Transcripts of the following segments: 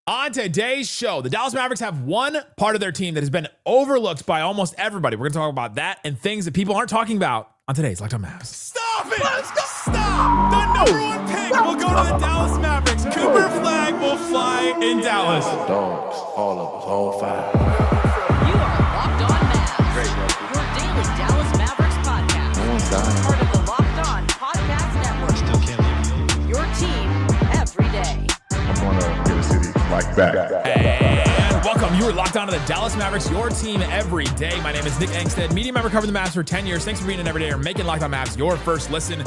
On today's show, the Dallas Mavericks have one part of their team that has been overlooked by almost everybody. We're going to talk about that and things that people aren't talking about on today's Locked On Mavs. Stop it! Stop! The number one pick will go to the Dallas Mavericks. Cooper Flagg will fly in Dallas. Dogs, all of us, all five. You are Locked On Mavs, your daily Dallas Mavericks podcast. No one's dying. Part of the Locked On Podcast Network. Still can't leave. Your team every day. I'm gonna get a city like that. And welcome. You are locked on to the Dallas Mavericks, your team every day. My name is Nick Angstadt, media member covering the Mavs for 10 years. Thanks for being in every day or making Locked On Mavs your first listen.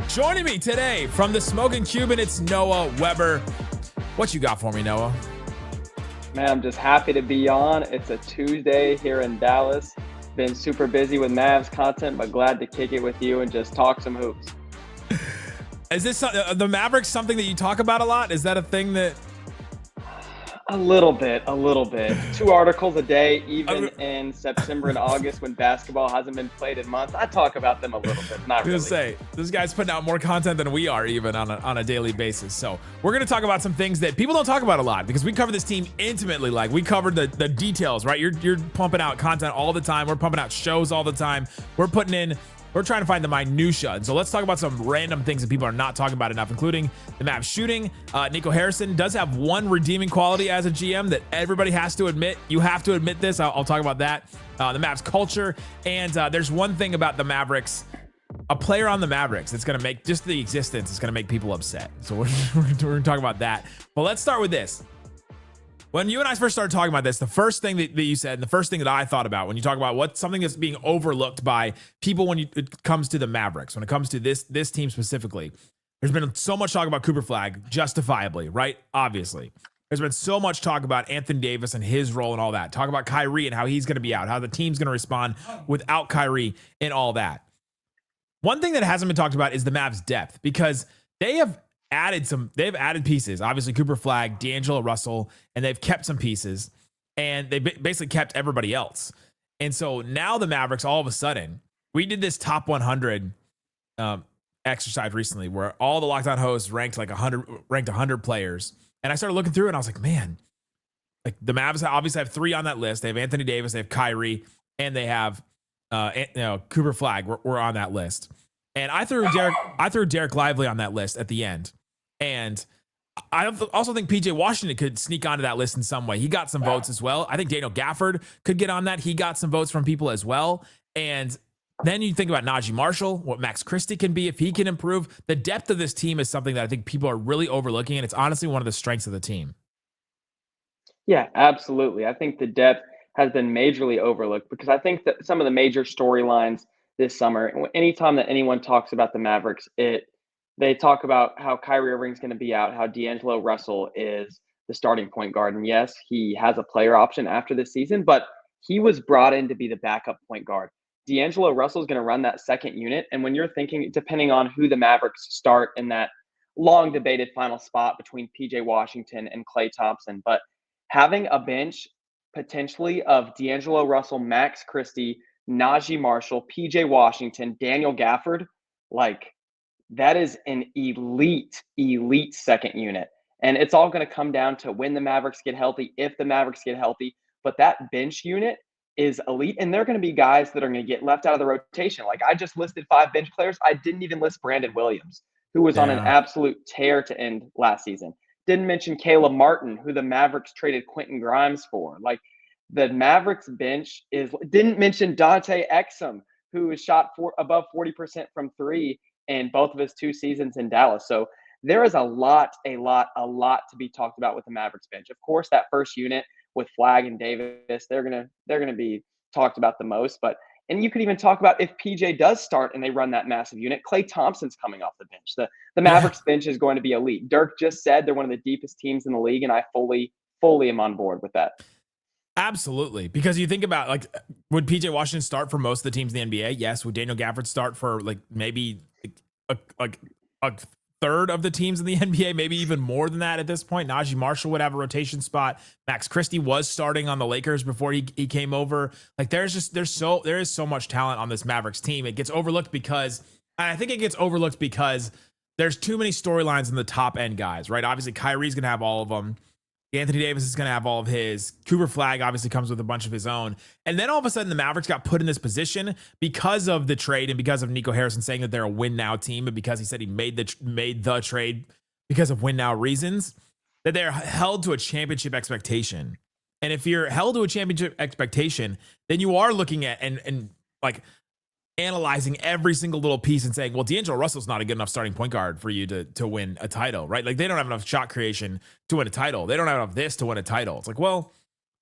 Joining me today from the Smoking Cuban, it's Noah Weber. What you got for me, Noah? Man, I'm just happy to be on. It's a Tuesday here in Dallas. Been super busy with Mavs content, but glad to kick it with you and just talk some hoops. Is this the Mavericks something that you talk about a lot? Is that a thing that... A little bit. 2 articles a day, even in September and August when basketball hasn't been played in months. I talk about them a little bit, not really. I was gonna say, this guy's putting out more content than we are even on a daily basis. So we're going to talk about some things that people don't talk about a lot because we cover this team intimately. Like we covered the details, right? You're pumping out content all the time. We're pumping out shows all the time. We're trying to find the minutia. And so let's talk about some random things that people are not talking about enough, including the Mavs shooting. Nico Harrison does have one redeeming quality as a GM that everybody has to admit. You have to admit this. I'll talk about that. The Mavs culture. And there's one thing about the Mavericks, a player on the Mavericks that's going to make just the existence is going to make people upset. So we're going to talk about that. But let's start with this. When you and I first started talking about this, the first thing that you said, and the first thing that I thought about when you talk about what's something that's being overlooked by people when it comes to the Mavericks, when it comes to this team specifically, there's been so much talk about Cooper Flagg, justifiably, right? Obviously. There's been so much talk about Anthony Davis and his role and all that. Talk about Kyrie and how he's going to be out, how the team's going to respond without Kyrie and all that. One thing that hasn't been talked about is the Mavs' depth, because they've added pieces, obviously Cooper Flagg, D'Angelo Russell, and they've kept some pieces, and they basically kept everybody else. And so now the Mavericks, all of a sudden, we did this top 100 exercise recently where all the Locked On hosts ranked 100 players. And I started looking through it and I was like, man, like the Mavs obviously have 3 on that list. They have Anthony Davis, they have Kyrie, and they have Cooper Flagg were on that list. And I threw Dereck Lively on that list at the end. And I also think PJ Washington could sneak onto that list in some way. He got some votes as well. I think Daniel Gafford could get on that. He got some votes from people as well. And then you think about Naji Marshall, what Max Christie can be if he can improve. The depth of this team is something that I think people are really overlooking, and it's honestly one of the strengths of the team. Yeah, absolutely. I think the depth has been majorly overlooked because I think that some of the major storylines this summer, anytime that anyone talks about the Mavericks, they talk about how Kyrie Irving is going to be out, how D'Angelo Russell is the starting point guard. And yes, he has a player option after this season, but he was brought in to be the backup point guard. D'Angelo Russell is going to run that second unit. And when you're thinking, depending on who the Mavericks start in that long debated final spot between PJ Washington and Klay Thompson, but having a bench potentially of D'Angelo Russell, Max Christie, Naji Marshall, PJ Washington, Daniel Gafford, like that is an elite second unit. And it's all going to come down to when the Mavericks get healthy, if the Mavericks get healthy. But that bench unit is elite. And they're going to be guys that are going to get left out of the rotation. Like I just listed 5 bench players. I didn't even list Brandon Williams, who was on an absolute tear to end last season. Didn't mention Caleb Martin, who the Mavericks traded Quentin Grimes for. Like the Mavericks bench didn't mention Dante Exum, who has shot above 40% from 3 in both of his 2 seasons in Dallas. So there is a lot to be talked about with the Mavericks bench. Of course, that first unit with Flagg and Davis, they're gonna be talked about the most. And you could even talk about if PJ does start and they run that massive unit, Klay Thompson's coming off the bench. The Mavericks bench is going to be elite. Dirk just said they're one of the deepest teams in the league, and I fully am on board with that. Absolutely. Because you think about, like, would PJ Washington start for most of the teams in the NBA? Yes. Would Daniel Gafford start for maybe a third of the teams in the NBA, maybe even more than that at this point? Naji Marshall would have a rotation spot. Max Christie was starting on the Lakers before he came over. Like there is so much talent on this Mavericks team. It gets overlooked because there's too many storylines in the top end guys, right? Obviously Kyrie's going to have all of them. Anthony Davis is going to have all of his. Cooper Flagg obviously comes with a bunch of his own. And then all of a sudden, the Mavericks got put in this position because of the trade and because of Nico Harrison saying that they're a win now team, and because he said he made the trade because of win now reasons, that they're held to a championship expectation. And if you're held to a championship expectation, then you are looking at and like analyzing every single little piece and saying, well, D'Angelo Russell's not a good enough starting point guard for you to win a title, right? Like, they don't have enough shot creation to win a title. They don't have enough this to win a title. It's like, well,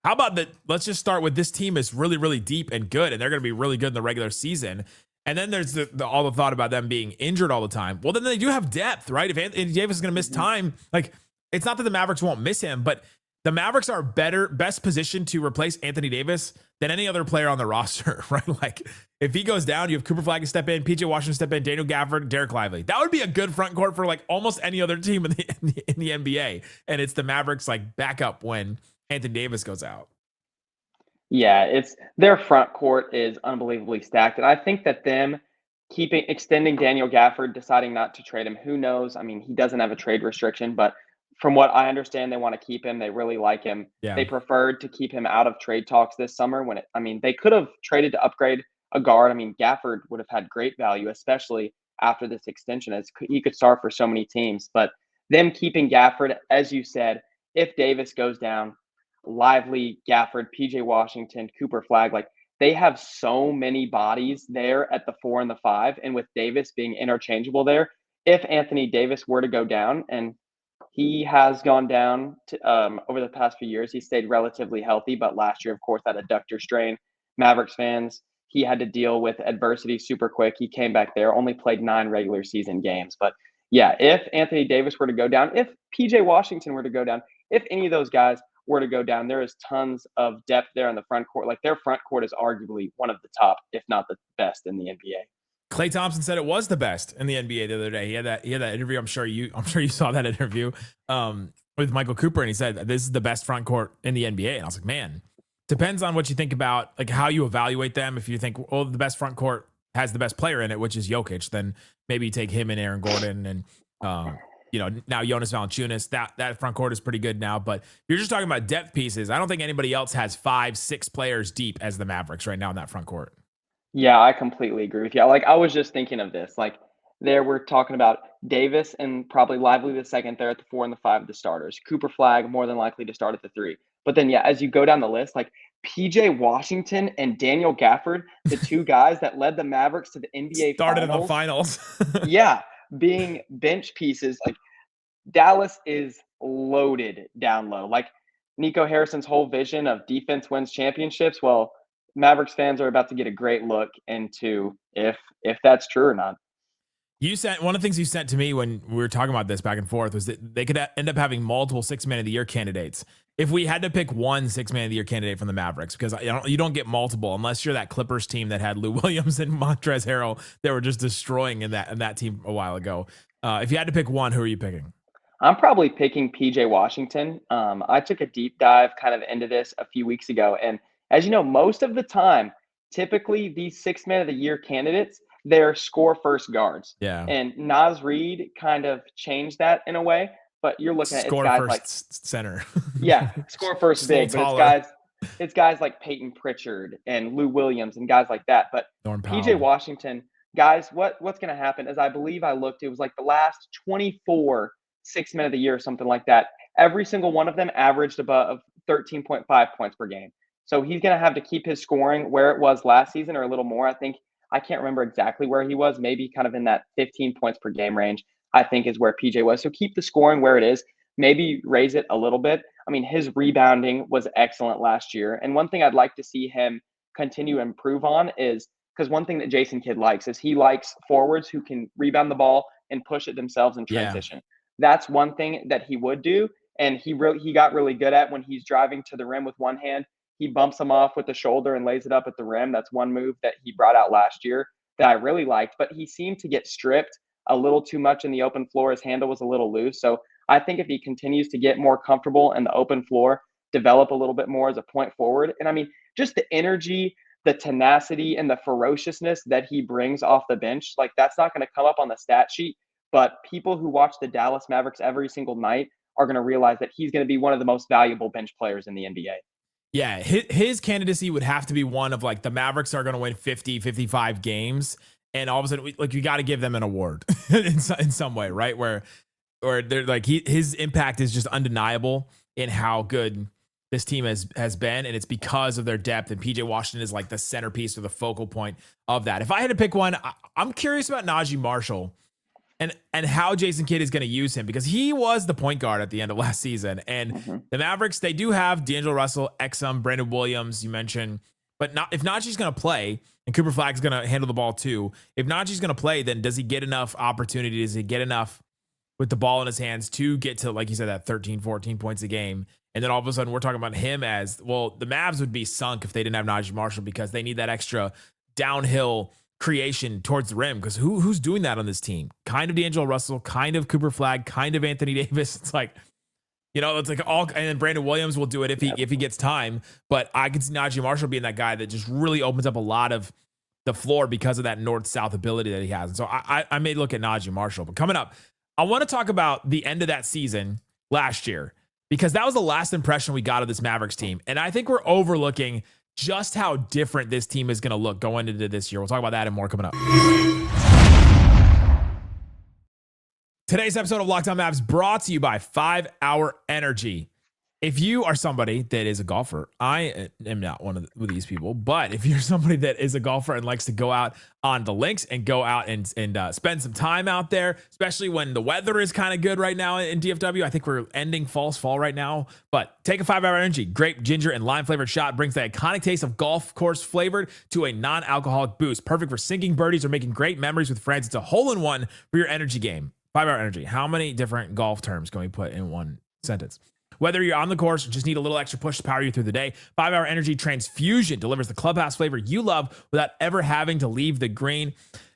how about that? Let's just start with this team is really, really deep and good, and they're going to be really good in the regular season. And then there's all the thought about them being injured all the time. Well, then they do have depth, right? If Anthony Davis is going to miss time, like, it's not that the Mavericks won't miss him, but the Mavericks are best positioned to replace Anthony Davis than any other player on the roster, right? Like, if he goes down, you have Cooper Flagg to step in, PJ Washington step in, Daniel Gafford, Dereck Lively. That would be a good front court for like almost any other team in the NBA. And it's the Mavericks like backup when Anthony Davis goes out. Yeah, it's their front court is unbelievably stacked. And I think that them extending Daniel Gafford, deciding not to trade him, who knows? I mean, he doesn't have a trade restriction, but from what I understand, they want to keep him. They really like him. Yeah. They preferred to keep him out of trade talks this summer they could have traded to upgrade a guard. I mean, Gafford would have had great value, especially after this extension, as he could start for so many teams. But them keeping Gafford, as you said, if Davis goes down, Lively, Gafford, PJ Washington, Cooper Flagg, like they have so many bodies there at the 4 and the 5. And with Davis being interchangeable there, if Anthony Davis were to go down, and he has gone down over the past few years, he stayed relatively healthy, but last year, of course, had adductor strain. Mavericks fans, he had to deal with adversity super quick. He came back there, only played 9 regular season games. But yeah, if Anthony Davis were to go down, if PJ Washington were to go down, if any of those guys were to go down, there is tons of depth there in the front court. Like, their front court is arguably one of the top, if not the best in the NBA. Klay Thompson said it was the best in the NBA the other day. He had that interview. I'm sure you saw that interview with Michael Cooper, and he said this is the best front court in the NBA. And I was like, man, depends on what you think about, like, how you evaluate them. If you think, oh, the best front court has the best player in it, which is Jokic, then maybe you take him and Aaron Gordon and now Jonas Valanciunas. That front court is pretty good now. But if you're just talking about depth pieces, I don't think anybody else has 5-6 players deep as the Mavericks right now in that front court. Yeah, I completely agree with you. Like, I was just thinking of this. Like, there we're talking about Davis and probably Lively the second there at the 4 and the 5 of the starters. Cooper Flagg more than likely to start at the 3. But then, yeah, as you go down the list, like PJ Washington and Daniel Gafford, the two guys that led the Mavericks to the NBA started in the finals. Yeah, being bench pieces. Like, Dallas is loaded down low. Like, Nico Harrison's whole vision of defense wins championships. Well, Mavericks fans are about to get a great look into if that's true or not. You sent one of the things you sent to me when we were talking about this back and forth was that they could end up having multiple 6-man of the year candidates. If we had to pick one 6-man of the year candidate from the Mavericks, because you don't get multiple unless you're that Clippers team that had Lou Williams and Montrezl Harrell that were just destroying in that team a while ago. If you had to pick one, who are you picking? I'm probably picking PJ Washington. I took a deep dive kind of into this a few weeks ago, and as you know, most of the time, typically these 6-man of the year candidates, they're score first guards. Yeah. And Naz Reid kind of changed that in a way, but you're looking at score guys first like center. Yeah, score first big, but it's guys like Peyton Pritchard and Lou Williams and guys like that. But PJ Washington, guys, what's going to happen is I believe I looked, it was like the last 24 6-man of the year or something like that. Every single one of them averaged above 13.5 points per game. So he's going to have to keep his scoring where it was last season or a little more. I can't remember exactly where he was, maybe kind of in that 15 points per game range, I think is where PJ was. So keep the scoring where it is, maybe raise it a little bit. I mean, his rebounding was excellent last year. And one thing I'd like to see him continue to improve on is, because one thing that Jason Kidd likes is he likes forwards who can rebound the ball and push it themselves in transition. Yeah. That's one thing that he would do. And he got really good at when he's driving to the rim with one hand. He bumps him off with the shoulder and lays it up at the rim. That's one move that he brought out last year that I really liked. But he seemed to get stripped a little too much in the open floor. His handle was a little loose. So I think if he continues to get more comfortable in the open floor, develop a little bit more as a point forward. And I mean, just the energy, the tenacity, and the ferociousness that he brings off the bench, like that's not going to come up on the stat sheet. But people who watch the Dallas Mavericks every single night are going to realize that he's going to be one of the most valuable bench players in the NBA. Yeah, his candidacy would have to be one of like the Mavericks are going to win 50, 55 games. And all of a sudden, you got to give them an award in some way, right? Where they're like his impact is just undeniable in how good this team has been, and it's because of their depth. And PJ Washington is like the centerpiece or the focal point of that. If I had to pick one, I'm curious about Naji Marshall and how Jason Kidd is going to use him, because he was the point guard at the end of last season. And the Mavericks, they do have D'Angelo Russell, Exum, Brandon Williams, you mentioned, but if Naji's going to play and Cooper Flagg's going to handle the ball too, if Naji's going to play, then does he get enough opportunity? Does he get enough with the ball in his hands to get to, like you said, that 13, 14 points a game? And then all of a sudden we're talking about him as, well, the Mavs would be sunk if they didn't have Naji Marshall, because they need that extra downhill creation towards the rim, because who's doing that on this team? Kind of D'Angelo Russell, kind of Cooper Flagg, kind of Anthony Davis. It's like, it's like all, and then Brandon Williams will do it if he gets time. But I could see Naji Marshall being that guy that just really opens up a lot of the floor because of that north-south ability that he has. And so I may look at Naji Marshall. But coming up, I want to talk about the end of that season last year, because that was the last impression we got of this Mavericks team. And I think we're overlooking just how different this team is going to look going into this year. We'll talk about that and more coming up. Today's episode of Locked On Mavs brought to you by 5 Hour Energy. If you are somebody that is a golfer, I am not one of these people, but if you're somebody that is a golfer and likes to go out on the links and go out and spend some time out there, especially when the weather is kind of good right now in DFW. I think we're ending fall right now, but take a 5 Hour Energy. Grape, ginger, and lime flavored shot brings the iconic taste of golf course flavored to a non-alcoholic boost. Perfect for sinking birdies or making great memories with friends. It's a hole-in-one for your energy game. 5 Hour Energy. How many different golf terms can we put in one sentence? Whether you're on the course or just need a little extra push to power you through the day, 5 Hour Energy Transfusion delivers the clubhouse flavor you love without ever having to leave the green.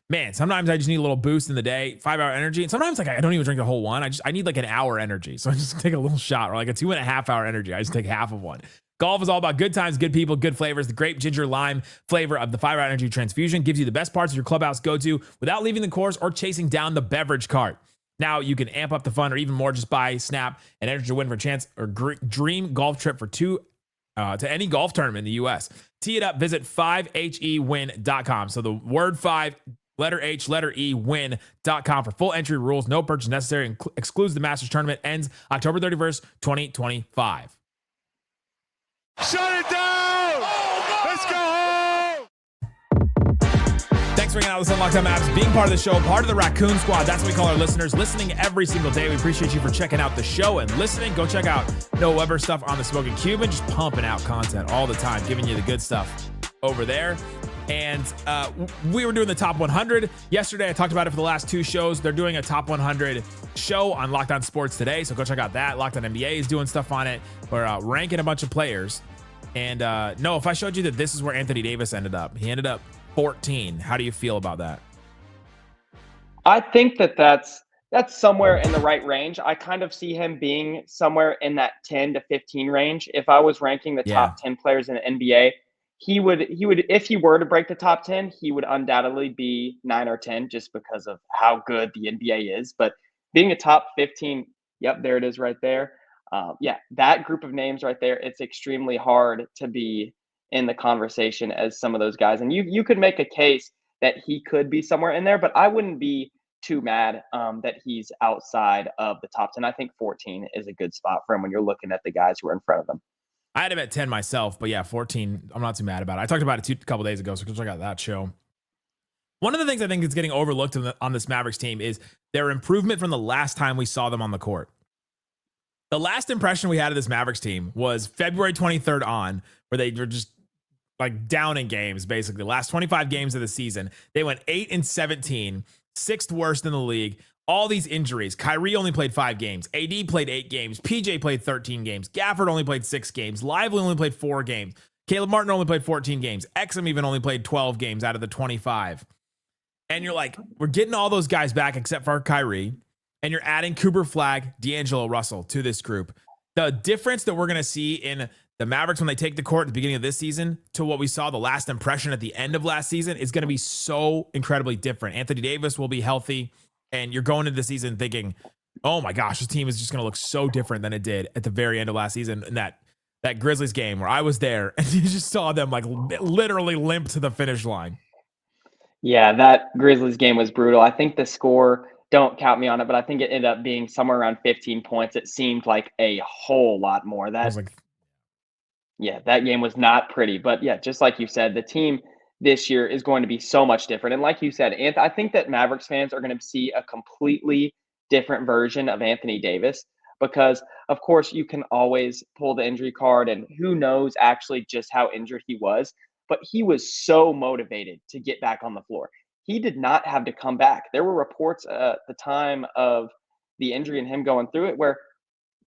Man, sometimes I just need a little boost in the day, 5 Hour Energy. And sometimes I don't even drink the whole one. I need like an hour energy. So I just take a little shot, or like a 2.5 hour energy. I just take half of one. Golf is all about good times, good people, good flavors. The grape, ginger, lime flavor of the 5 Hour Energy Transfusion gives you the best parts of your clubhouse go-to without leaving the course or chasing down the beverage cart. Now you can amp up the fun or even more. Just buy, snap, and enter to win for a chance or dream golf trip for two to any golf tournament in the U.S. Tee it up. Visit 5hewin.com. So the word 5, letter H, letter E, win.com for full entry rules. No purchase necessary. Excludes the Masters tournament. Ends October 31st, 2025. Shut it down! Let's go home! Thanks for hanging out with us on Locked On Mavs, being part of the show, part of the Raccoon Squad. That's what we call our listeners, listening every single day. We appreciate you for checking out the show and listening. Go check out Noah Weber stuff on the Smoking Cuban, just pumping out content all the time, giving you the good stuff over there. And we were doing the top 100 yesterday. I talked about it for the last 2 shows. They're doing a top 100 show on Locked On Sports today, so go check out that. Locked On NBA is doing stuff on it. We're ranking a bunch of players. And no, if I showed you that this is where Anthony Davis ended up, he ended up 14. How do you feel about that? I think that's somewhere in the right range. I kind of see him being somewhere in that 10 to 15 range. If I was ranking the top 10 players in the NBA, he would, if he were to break the top 10, he would undoubtedly be 9 or 10 just because of how good the NBA is. But being a top 15, yep, there it is right there. That group of names right there, it's extremely hard to be in the conversation as some of those guys. And you could make a case that he could be somewhere in there, but I wouldn't be too mad that he's outside of the top 10. I think 14 is a good spot for him when you're looking at the guys who are in front of him. I had him at 10 myself, but yeah, 14, I'm not too mad about it. I talked about it a couple days ago, so go check out that show. One of the things I think is getting overlooked on this Mavericks team is their improvement from the last time we saw them on the court. The last impression we had of this Mavericks team was February 23rd on, where they were just like down in games, basically. Last 25 games of the season, they went 8-17, 6th worst in the league. All these injuries. Kyrie only played 5 games. AD played 8 games. PJ played 13 games. Gafford only played 6 games. Lively only played 4 games. Caleb Martin only played 14 games. Exum even only played 12 games out of the 25. And you're like, we're getting all those guys back except for Kyrie. And you're adding Cooper Flagg, D'Angelo Russell to this group. The difference that we're going to see in the Mavericks when they take the court at the beginning of this season to what we saw the last impression at the end of last season is going to be so incredibly different. Anthony Davis will be healthy, and you're going into the season thinking oh my gosh, this team is just going to look so different than it did at the very end of last season in that Grizzlies game where I was there and you just saw them like literally limp to the finish line. Yeah, that Grizzlies game was brutal. I think the score, don't count me on it, but I think it ended up being somewhere around 15 points. It seemed like a whole lot more. I was like, Yeah, that game was not pretty. But yeah, just like you said, the team this year is going to be so much different. And like you said, I think that Mavericks fans are going to see a completely different version of Anthony Davis because, of course, you can always pull the injury card and who knows actually just how injured he was. But he was so motivated to get back on the floor. He did not have to come back. There were reports at the time of the injury and him going through it where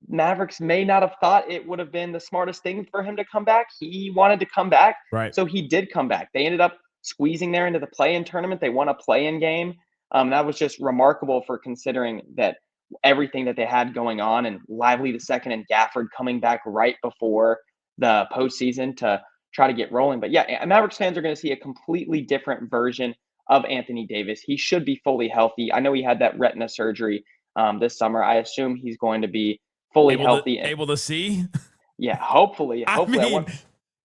Mavericks may not have thought it would have been the smartest thing for him to come back. He wanted to come back. right. So he did come back. They ended up squeezing there into the play-in tournament. They won a play-in game. That was just remarkable for considering that everything that they had going on and Lively II and Gafford coming back right before the postseason to try to get rolling. But yeah, Mavericks fans are going to see a completely different version of Anthony Davis. He should be fully healthy. I know he had that retina surgery this summer. I assume he's going to be fully healthy. Able to see? Yeah, hopefully. I mean,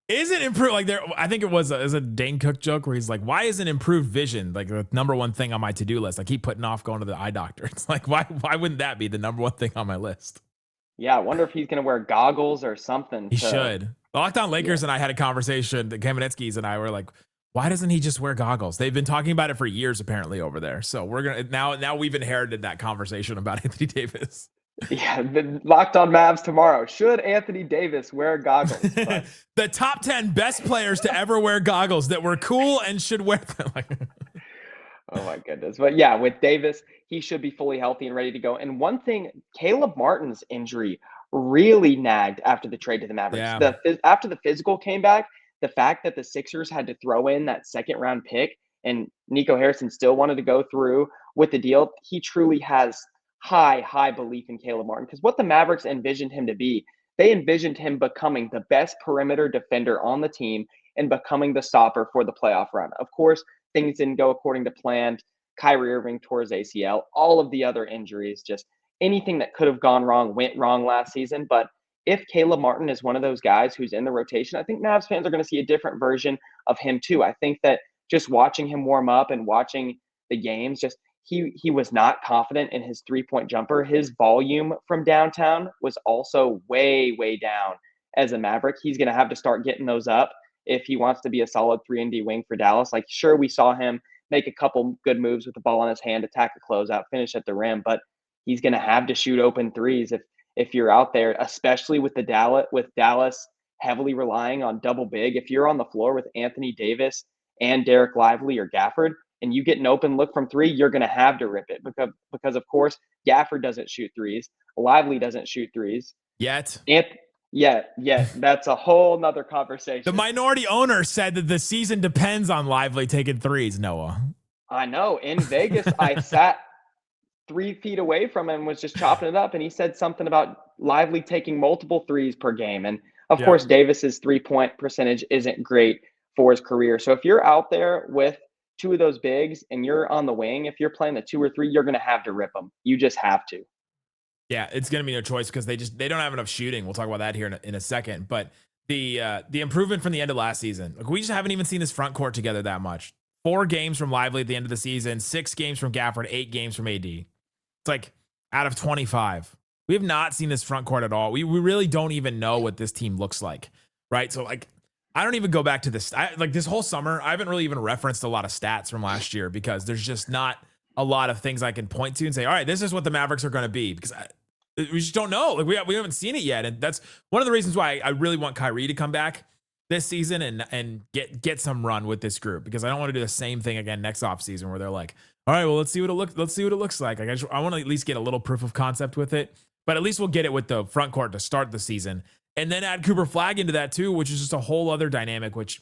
isn't improved like there? I think it was a Dane Cook joke where he's like, "Why isn't improved vision like the number one thing on my to-do list? I keep putting off going to the eye doctor." It's like, why wouldn't that be the number one thing on my list? Yeah, I wonder if he's going to wear goggles or something. He should. The Locked On Lakers and I had a conversation. The Kamenetsky's and I were like, "Why doesn't he just wear goggles?" They've been talking about it for years, apparently, over there. So we're gonna now we've inherited that conversation about Anthony Davis. Yeah, the Locked On Mavs tomorrow. Should Anthony Davis wear goggles? The top 10 best players to ever wear goggles that were cool and should wear them. Oh my goodness. But yeah, with Davis, he should be fully healthy and ready to go. And one thing, Caleb Martin's injury really nagged after the trade to the Mavericks. Yeah. After the physical came back, the fact that the Sixers had to throw in that second round pick and Nico Harrison still wanted to go through with the deal, he truly has high belief in Caleb Martin because what the Mavericks envisioned him to be, they envisioned him becoming the best perimeter defender on the team and becoming the stopper for the playoff run. Of course, things didn't go according to plan. Kyrie Irving tore his ACL, all of the other injuries, just anything that could have gone wrong went wrong last season. But if Caleb Martin is one of those guys who's in the rotation, I think Mavs fans are going to see a different version of him too. I think that just watching him warm up and watching the games, just he was not confident in his three-point jumper. His volume from downtown was also way down as a Maverick. He's going to have to start getting those up if he wants to be a solid 3-and-D wing for Dallas. Like, sure, we saw him make a couple good moves with the ball in his hand, attack a closeout, finish at the rim, but he's going to have to shoot open threes if you're out there, especially with Dallas heavily relying on double big. If you're on the floor with Anthony Davis and Dereck Lively or Gafford, and you get an open look from three, you're going to have to rip it because of course, Gafford doesn't shoot threes. Lively doesn't shoot threes. Yet. Yeah, that's a whole nother conversation. The minority owner said that the season depends on Lively taking threes, Noah. I know. In Vegas, I sat 3 feet away from him and was just chopping it up, and he said something about Lively taking multiple threes per game. And, of course, Davis's three-point percentage isn't great for his career. So if you're out there with two of those bigs and you're on the wing, if you're playing the 2 or 3, you're going to have to rip them. You just have to. Yeah, it's going to be no choice because they don't have enough shooting. We'll talk about that here in a second. But the improvement from the end of last season, like we just haven't even seen this front court together that much. 4 games from Lively at the end of the season, 6 games from Gafford, 8 games from AD. It's like out of 25. We have not seen this front court at all. We really don't even know what this team looks like, right? So like, I don't even go back to this. Like this whole summer, I haven't really even referenced a lot of stats from last year because there's just not a lot of things I can point to and say, all right, this is what the Mavericks are going to be because we just don't know. Like we haven't seen it yet. And that's one of the reasons why I really want Kyrie to come back this season and get some run with this group because I don't want to do the same thing again next offseason where they're like, all right, well, let's see what it looks like. I want to at least get a little proof of concept with it, but at least we'll get it with the front court to start the season. And then add Cooper Flagg into that too, which is just a whole other dynamic, which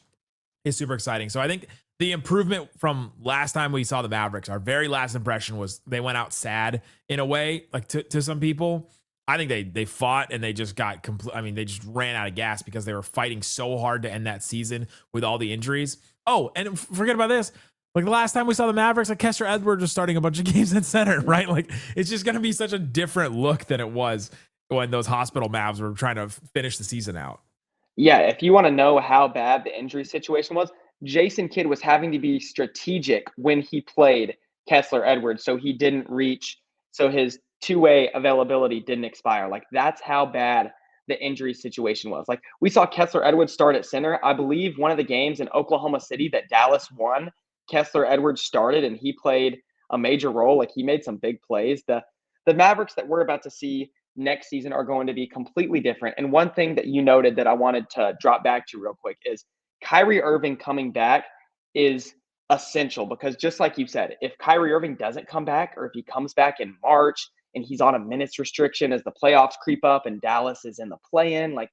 is super exciting. So I think the improvement from last time we saw the Mavericks, our very last impression was they went out sad in a way, like to some people. I think they fought and they just got they just ran out of gas because they were fighting so hard to end that season with all the injuries. Oh, and forget about this. Like the last time we saw the Mavericks, like Kessler Edwards was starting a bunch of games at center, right? Like it's just going to be such a different look than it was when those hospital Mavs were trying to finish the season out. Yeah, if you want to know how bad the injury situation was, Jason Kidd was having to be strategic when he played Kessler Edwards so he didn't reach, so his two-way availability didn't expire. Like that's how bad the injury situation was. Like we saw Kessler Edwards start at center. I believe one of the games in Oklahoma City that Dallas won, Kessler Edwards started and he played a major role. Like he made some big plays. The Mavericks that we're about to see next season are going to be completely different. And one thing that you noted that I wanted to drop back to real quick is Kyrie Irving coming back is essential because just like you said, if Kyrie Irving doesn't come back or if he comes back in March and he's on a minutes restriction as the playoffs creep up and Dallas is in the play-in, like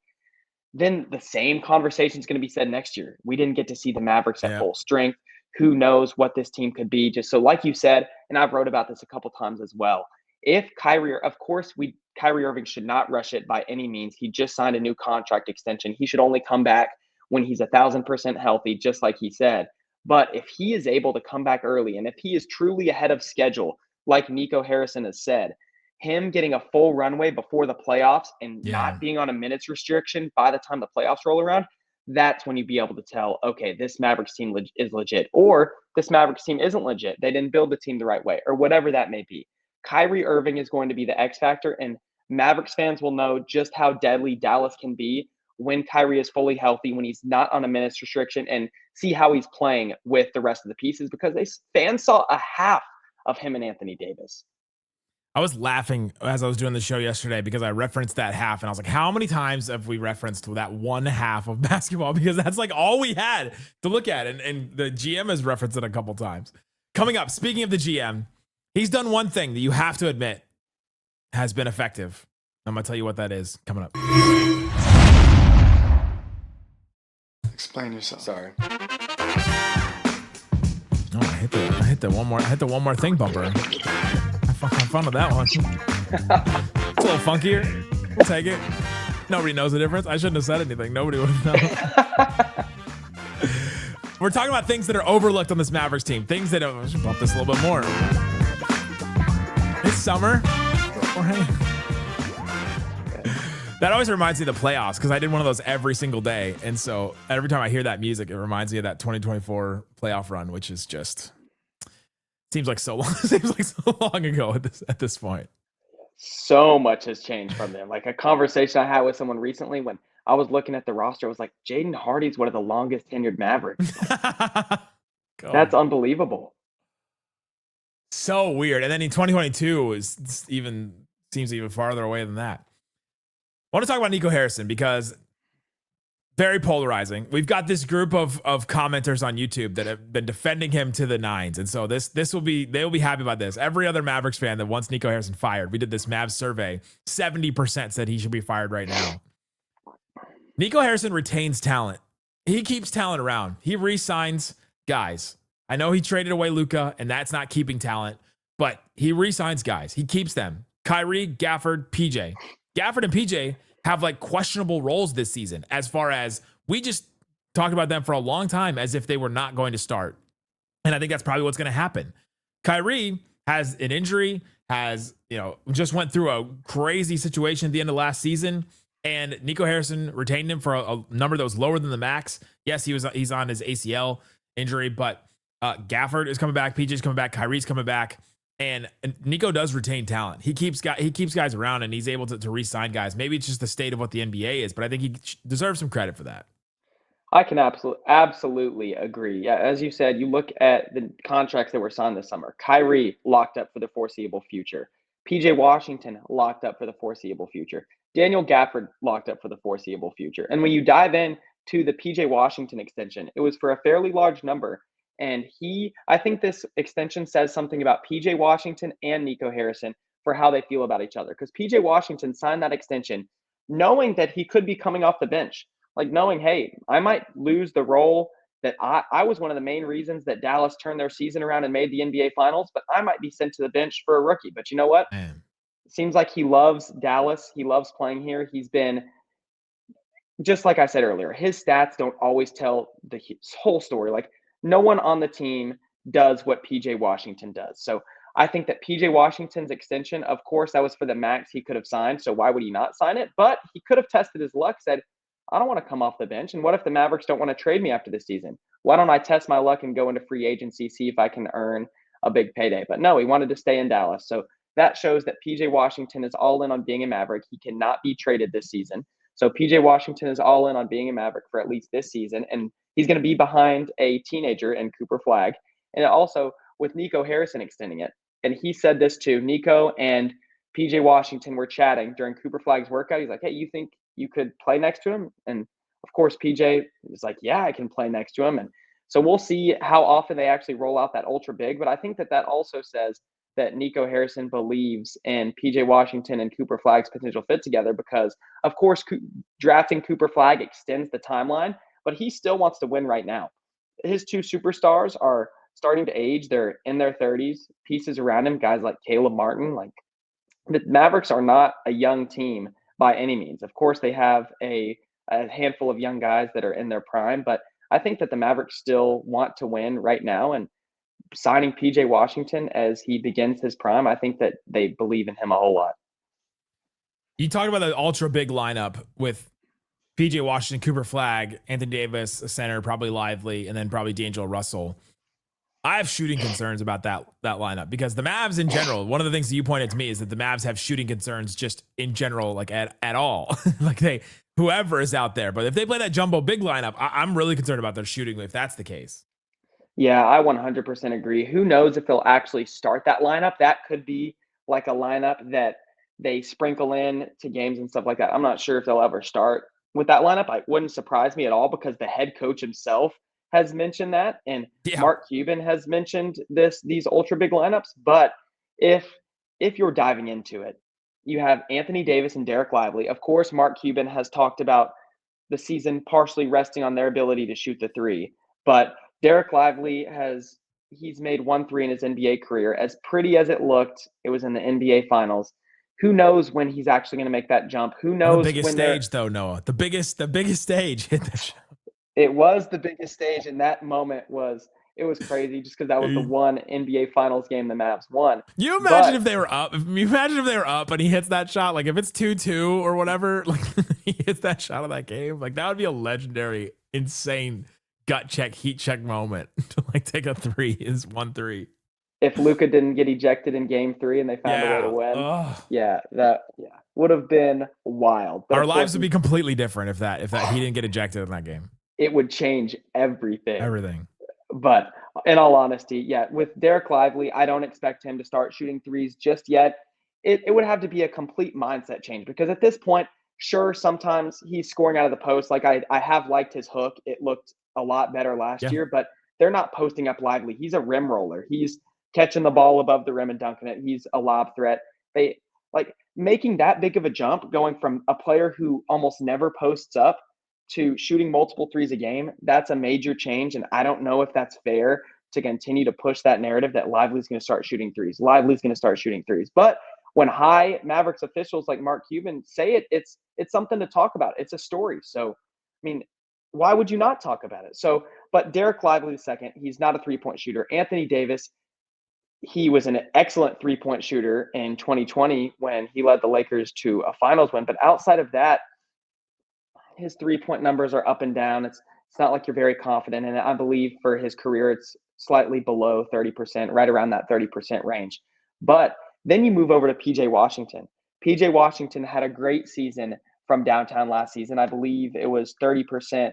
then the same conversation is going to be said next year. We didn't get to see the Mavericks at full strength. Who knows what this team could be? Just so, like you said, and I've wrote about this a couple times as well. If Kyrie, of course, Kyrie Irving should not rush it by any means. He just signed a new contract extension. He should only come back when he's 1,000% healthy, just like he said. But if he is able to come back early, and if he is truly ahead of schedule, like Nico Harrison has said, him getting a full runway before the playoffs and not being on a minutes restriction by the time the playoffs roll around, that's when you'd be able to tell, okay, this Mavericks team is legit, or this Mavericks team isn't legit. They didn't build the team the right way, or whatever that may be. Kyrie Irving is going to be the X factor, and Mavericks fans will know just how deadly Dallas can be when Kyrie is fully healthy, when he's not on a minutes restriction, and see how he's playing with the rest of the pieces because fans saw a half of him and Anthony Davis. I was laughing as I was doing the show yesterday because I referenced that half and I was like, how many times have we referenced that one half of basketball? Because that's like all we had to look at. And the GM has referenced it a couple times. Coming up, speaking of the GM, he's done one thing that you have to admit has been effective. I'm going to tell you what that is coming up. Explain yourself. Sorry. Oh, I hit the one more thing bumper. Have fun with that one. It's a little funkier. We'll take it. Nobody knows the difference. I shouldn't have said anything. Nobody would know. We're talking about things that are overlooked on this Mavericks team. Things that I should bump this a little bit more. It's summer. That always reminds me of the playoffs because I did one of those every single day. And so every time I hear that music, it reminds me of that 2024 playoff run, which is just seems like so long ago at this point. So much has changed from them. Like a conversation I had with someone recently when I was looking at the roster, I was like, Jaden Hardy's one of the longest tenured Mavericks. That's unbelievable. So weird. And then in 2022 seems even farther away than that. I want to talk about Nico Harrison because very polarizing. We've got this group of commenters on YouTube that have been defending him to the nines. And so they'll be happy about this. Every other Mavericks fan that wants Nico Harrison fired, we did this Mavs survey, 70% said he should be fired right now. Nico Harrison retains talent. He keeps talent around. He re-signs guys. I know he traded away Luka, and that's not keeping talent, but he re-signs guys. He keeps them. Kyrie, Gafford, PJ. Gafford and PJ have like questionable roles this season as far as we just talked about them for a long time as if they were not going to start. And I think that's probably what's going to happen. Kyrie has an injury, just went through a crazy situation at the end of last season. And Nico Harrison retained him for a number that was lower than the max. Yes, he's on his ACL injury, but Gafford is coming back. PJ's coming back. Kyrie's coming back. And Nico does retain talent. He keeps guys around and he's able to re-sign guys. Maybe it's just the state of what the NBA is, but I think he deserves some credit for that. I can absolutely agree. Yeah, as you said, you look at the contracts that were signed this summer. Kyrie locked up for the foreseeable future. PJ Washington locked up for the foreseeable future. Daniel Gafford locked up for the foreseeable future. And when you dive in to the PJ Washington extension, it was for a fairly large number. And I think this extension says something about PJ Washington and Nico Harrison for how they feel about each other. Because PJ Washington signed that extension knowing that he could be coming off the bench, like knowing, hey, I might lose the role that I was one of the main reasons that Dallas turned their season around and made the NBA Finals, but I might be sent to the bench for a rookie. But you know what? Man. It seems like he loves Dallas. He loves playing here. He's been, just like I said earlier, his stats don't always tell the whole story. Like, no one on the team does what PJ Washington does. So I think that PJ Washington's extension, of course, that was for the max he could have signed. So why would he not sign it? But he could have tested his luck, said, I don't want to come off the bench. And what if the Mavericks don't want to trade me after the season? Why don't I test my luck and go into free agency, see if I can earn a big payday? But no, he wanted to stay in Dallas. So that shows that PJ Washington is all in on being a Maverick. He cannot be traded this season. So PJ Washington is all in on being a Maverick for at least this season. And he's going to be behind a teenager in Cooper Flagg. And also with Nico Harrison extending it. And he said this too. Nico and PJ Washington were chatting during Cooper Flagg's workout. He's like, hey, you think you could play next to him? And of course, PJ was like, yeah, I can play next to him. And so we'll see how often they actually roll out that ultra big. But I think that that also says that Nico Harrison believes in PJ Washington and Cooper Flagg's potential fit together because, of course, drafting Cooper Flagg extends the timeline, but he still wants to win right now. His two superstars are starting to age. They're in their 30s. Pieces around him, guys like Caleb Martin. Like, the Mavericks are not a young team by any means. Of course, they have a handful of young guys that are in their prime, but I think that the Mavericks still want to win right now. And signing PJ Washington as he begins his prime, I think that they believe in him a whole lot. You talked about the ultra big lineup with PJ Washington, Cooper Flagg, Anthony Davis, a center, probably Lively, and then probably D'Angelo Russell. I have shooting concerns about that lineup because the Mavs in general, one of the things that you pointed to me is that the Mavs have shooting concerns just in general, like at all. Like whoever is out there. But if they play that jumbo big lineup, I'm really concerned about their shooting if that's the case. Yeah, I 100% agree. Who knows if they'll actually start that lineup? That could be like a lineup that they sprinkle in to games and stuff like that. I'm not sure if they'll ever start with that lineup. It wouldn't surprise me at all because the head coach himself has mentioned that, and Mark Cuban has mentioned these ultra big lineups. But if you're diving into it, you have Anthony Davis and Dereck Lively. Of course, Mark Cuban has talked about the season partially resting on their ability to shoot the three. But Dereck Lively he's made 1 3 in his NBA career. As pretty as it looked, it was in the NBA Finals. Who knows when he's actually going to make that jump? Who knows? The biggest stage, though, Noah. The biggest stage hit the show. It was the biggest stage, and that moment was crazy just because that was the one NBA Finals game the Mavs won. You imagine if they were up. Imagine if they were up and he hits that shot. Like if it's 2-2 or whatever, like he hits that shot of that game. Like that would be a legendary, insane gut check, heat check moment to like take a 3 is 1-3. If Luka didn't get ejected in Game 3 and they found a way to win, that would have been wild. But our lives would be completely different if he didn't get ejected in that game. It would change everything. Everything. But in all honesty, with Dereck Lively, I don't expect him to start shooting threes just yet. It would have to be a complete mindset change because at this point, sure, sometimes he's scoring out of the post. Like I have liked his hook. It looked a lot better last year, but they're not posting up Lively. He's a rim roller. He's catching the ball above the rim and dunking it. He's a lob threat. They like making that big of a jump, going from a player who almost never posts up to shooting multiple threes a game. That's a major change. And I don't know if that's fair to continue to push that narrative that Lively's going to start shooting threes. Lively's going to start shooting threes. But when high Mavericks officials like Mark Cuban say it, it's something to talk about. It's a story. So, I mean, why would you not talk about it? So, but Dereck Lively II, he's not a three-point shooter. Anthony Davis, he was an excellent three-point shooter in 2020 when he led the Lakers to a finals win. But outside of that, his three-point numbers are up and down. It's not like you're very confident in it. I believe for his career, it's slightly below 30%, right around that 30% range. But then you move over to PJ Washington. PJ Washington had a great season from downtown last season. I believe it was 30%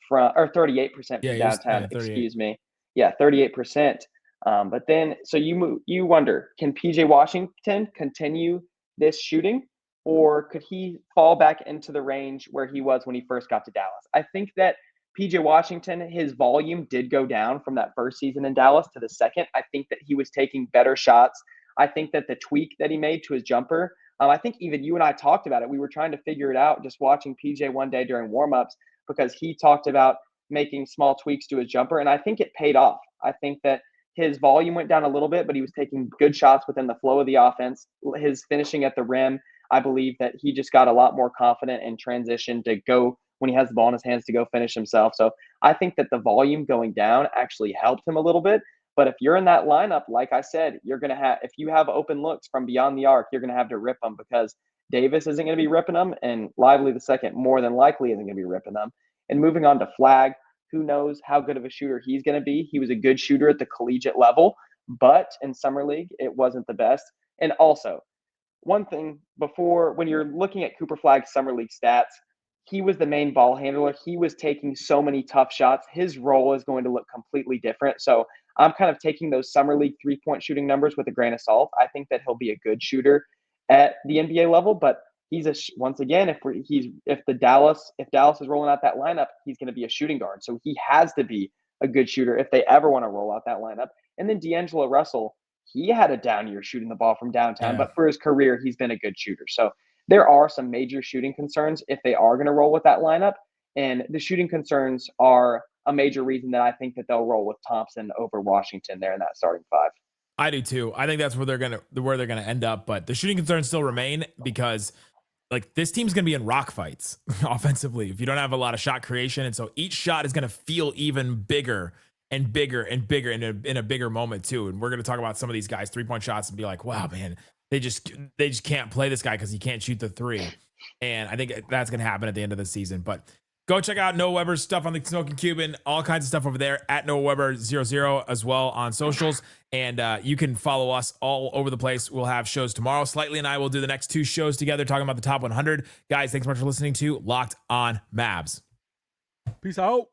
from, or 38% from downtown. Excuse me. Yeah, 38%. But then, so you wonder, can PJ Washington continue this shooting? Or could he fall back into the range where he was when he first got to Dallas? I think that PJ Washington, his volume did go down from that first season in Dallas to the second. I think that he was taking better shots. I think that the tweak that he made to his jumper, I think even you and I talked about it. We were trying to figure it out just watching PJ one day during warmups because he talked about making small tweaks to his jumper, and I think it paid off. I think that his volume went down a little bit, but he was taking good shots within the flow of the offense. His finishing at the rim, I believe that he just got a lot more confident in transition to go when he has the ball in his hands to go finish himself. So I think that the volume going down actually helped him a little bit. But if you're in that lineup, like I said, you're going to have, if you have open looks from beyond the arc, you're going to have to rip them because Davis isn't going to be ripping them, and Lively II more than likely isn't going to be ripping them. And moving on to Flagg, who knows how good of a shooter he's going to be. He was a good shooter at the collegiate level, but in Summer League, it wasn't the best. And also, one thing before, when you're looking at Cooper Flagg's Summer League stats, he was the main ball handler. He was taking so many tough shots. His role is going to look completely different. So I'm kind of taking those Summer League 3-point shooting numbers with a grain of salt. I think that he'll be a good shooter at the NBA level, but he's once again, if Dallas is rolling out that lineup, he's going to be a shooting guard. So he has to be a good shooter if they ever want to roll out that lineup. And then D'Angelo Russell, he had a down year shooting the ball from downtown, but for his career, he's been a good shooter. So there are some major shooting concerns if they are going to roll with that lineup. And the shooting concerns are a major reason that I think that they'll roll with Thompson over Washington there in that starting five. I do too. I think that's where they're gonna end up. But the shooting concerns still remain because like this team's gonna be in rock fights offensively if you don't have a lot of shot creation, and so each shot is gonna feel even bigger and bigger and bigger in a bigger moment too. And we're gonna talk about some of these guys 3-point shots and be like, wow, man, they just can't play this guy because he can't shoot the three. And I think that's gonna happen at the end of the season. But go check out Noah Weber's stuff on the Smoking Cuban, all kinds of stuff over there at Noah Weber 00 as well on socials. And you can follow us all over the place. We'll have shows tomorrow. Slightly and I will do the next 2 shows together talking about the top 100. Guys, thanks so much for listening to Locked On Mavs. Peace out.